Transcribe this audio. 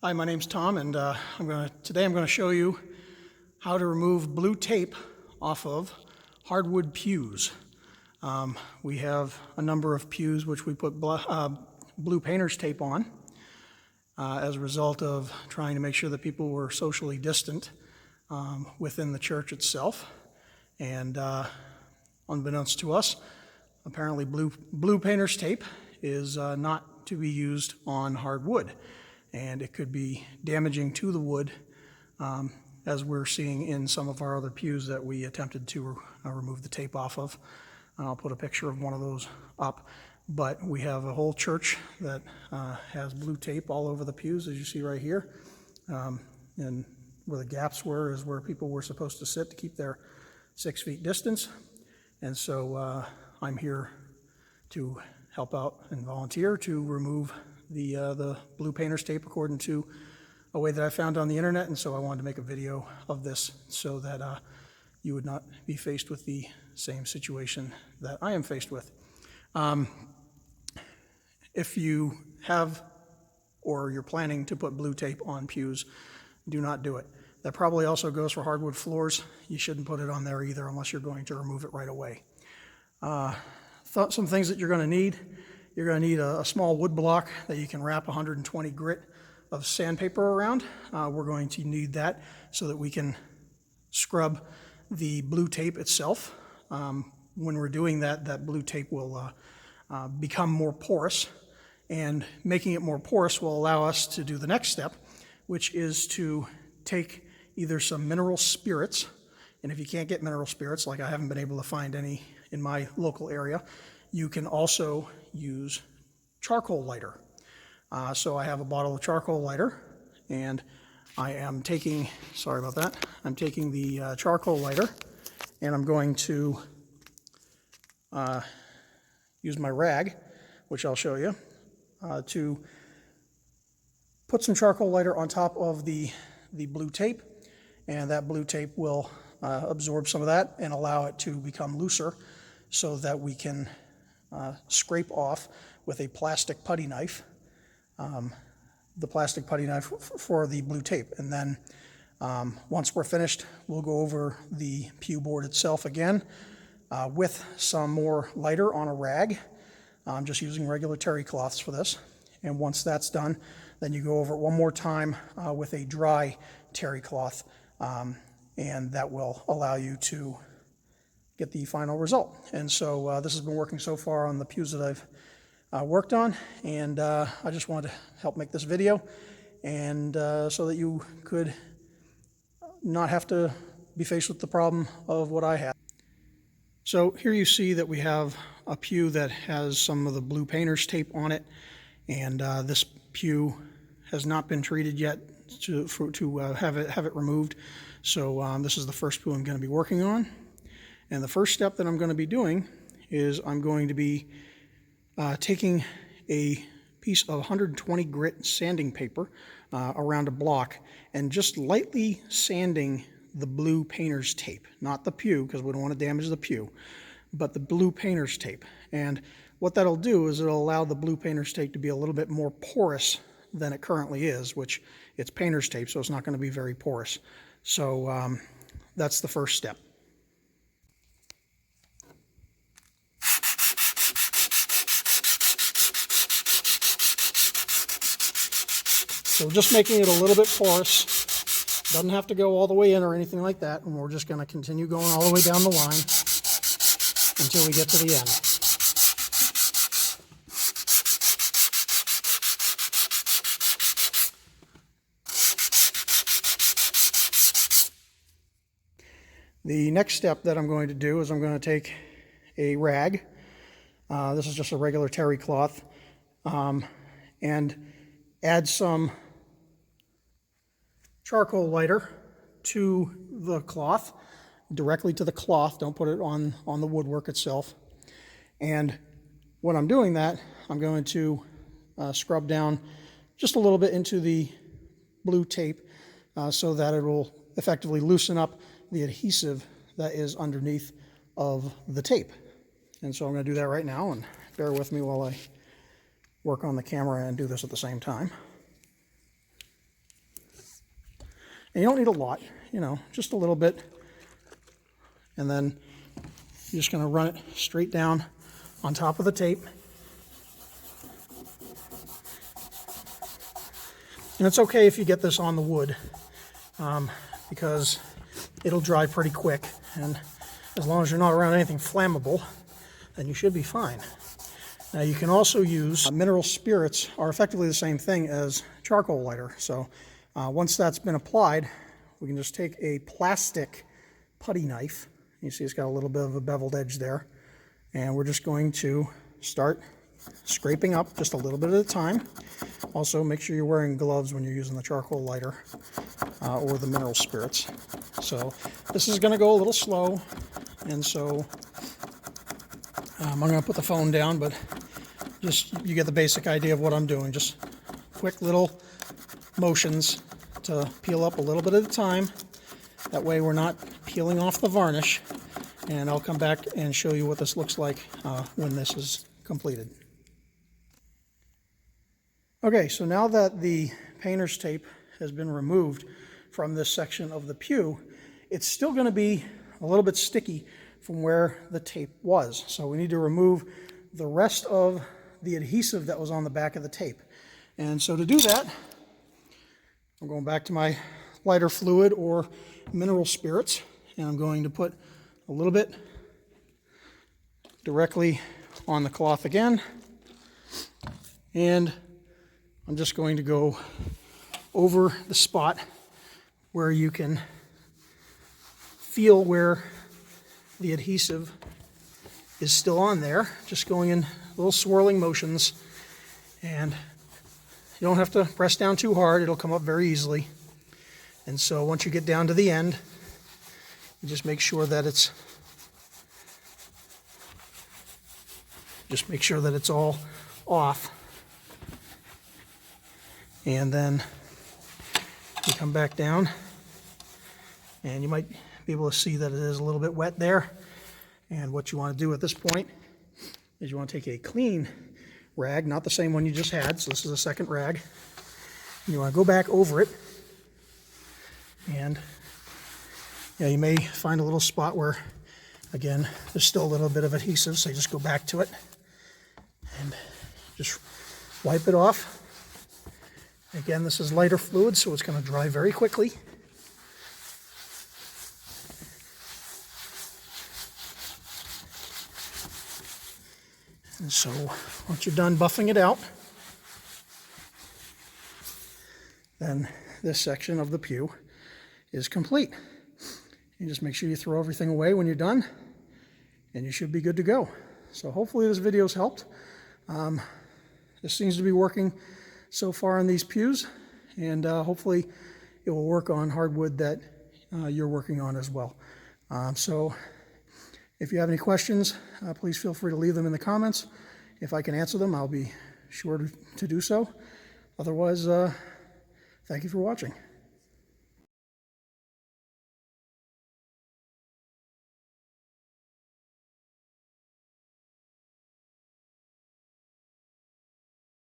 Hi, my name's Tom, and today I'm going to show you how to remove blue tape off of hardwood pews. We have a number of pews which we put blue painter's tape on as a result of trying to make sure that people were socially distant within the church itself. And unbeknownst to us, apparently blue painter's tape is not to be used on hardwood, and it could be damaging to the wood, as we're seeing in some of our other pews that we attempted to remove the tape off of. I'll put a picture of one of those up, but we have a whole church that has blue tape all over the pews, as you see right here, and where the gaps were is where people were supposed to sit to keep their 6 feet distance. And so I'm here to help out and volunteer to remove the blue painter's tape according to a way that I found on the internet, and so I wanted to make a video of this so that you would not be faced with the same situation that I am faced with. If you have or you're planning to put blue tape on pews, do not do it. That probably also goes for hardwood floors. You shouldn't put it on there either unless you're going to remove it right away. Some things that you're going to need. You're going to need a small wood block that you can wrap 120 grit of sandpaper around. We're going to need that so that we can scrub the blue tape itself. When we're doing that, that blue tape will become more porous, and making it more porous will allow us to do the next step, which is to take either some mineral spirits, and if you can't get mineral spirits, like I haven't been able to find any in my local area, you can also use charcoal lighter. So I have a bottle of charcoal lighter, and I am taking, sorry about that, I'm taking the charcoal lighter, and I'm going to use my rag, which I'll show you, to put some charcoal lighter on top of the blue tape, and that blue tape will absorb some of that and allow it to become looser so that we can scrape off with a plastic putty knife, the plastic putty knife for the blue tape. And then once we're finished, we'll go over the pew board itself again with some more lighter on a rag. I'm just using regular terry cloths for this. And once that's done, then you go over it one more time with a dry terry cloth, and that will allow you to get the final result. And so this has been working so far on the pews that I've worked on, and I just wanted to help make this video, and so that you could not have to be faced with the problem of what I had. So here you see that we have a pew that has some of the blue painter's tape on it, and this pew has not been treated yet to have it removed. So this is the first pew I'm going to be working on. And the first step that I'm going to be doing is I'm going to be taking a piece of 120 grit sanding paper around a block and just lightly sanding the blue painter's tape, not the pew, because we don't want to damage the pew, but the blue painter's tape. And what that'll do is it'll allow the blue painter's tape to be a little bit more porous than it currently is, which it's painter's tape, so it's not going to be very porous. So that's the first step. So just making it a little bit porous. Doesn't have to go all the way in or anything like that, and we're just going to continue going all the way down the line until we get to the end. The next step that I'm going to do is I'm going to take a rag. This is just a regular terry cloth, and add some charcoal lighter to the cloth, directly to the cloth. Don't put it on the woodwork itself. And when I'm doing that, I'm going to scrub down just a little bit into the blue tape so that it will effectively loosen up the adhesive that is underneath of the tape. And so I'm going to do that right now, and bear with me while I work on the camera and do this at the same time. And you don't need a lot, you know, just a little bit. And then you're just going to run it straight down on top of the tape. And it's okay if you get this on the wood, because it'll dry pretty quick. And as long as you're not around anything flammable, then you should be fine. Now you can also use mineral spirits, are effectively the same thing as charcoal lighter. So once that's been applied, we can just take a plastic putty knife. You see it's got a little bit of a beveled edge there. And we're just going to start scraping up just a little bit at a time. Also, make sure you're wearing gloves when you're using the charcoal lighter or the mineral spirits. So this is going to go a little slow, and so I'm going to put the phone down, but just you get the basic idea of what I'm doing. Just quick little motions to peel up a little bit at a time. That way we're not peeling off the varnish, and I'll come back and show you what this looks like when this is completed. Okay, so now that the painter's tape has been removed from this section of the pew, it's still going to be a little bit sticky from where the tape was. So we need to remove the rest of the adhesive that was on the back of the tape. And so to do that, I'm going back to my lighter fluid or mineral spirits, and I'm going to put a little bit directly on the cloth again, and I'm just going to go over the spot where you can feel where the adhesive is still on there, just going in little swirling motions. And you don't have to press down too hard, it'll come up very easily. And so once you get down to the end, you just make sure that it's all off. And then you come back down, and you might be able to see that it is a little bit wet there. And what you want to do at this point is you want to take a clean rag, not the same one you just had, so this is a second rag. And you want to go back over it, and yeah, you may find a little spot where, again, there's still a little bit of adhesive, so you just go back to it and just wipe it off. Again, this is lighter fluid, so it's going to dry very quickly. And so once you're done buffing it out, then this section of the pew is complete. You just make sure you throw everything away when you're done, and you should be good to go. So hopefully this video's helped. This seems to be working so far on these pews, and hopefully it will work on hardwood that you're working on as well. So if you have any questions, please feel free to leave them in the comments. If I can answer them, I'll be sure to do so. Otherwise, thank you for watching.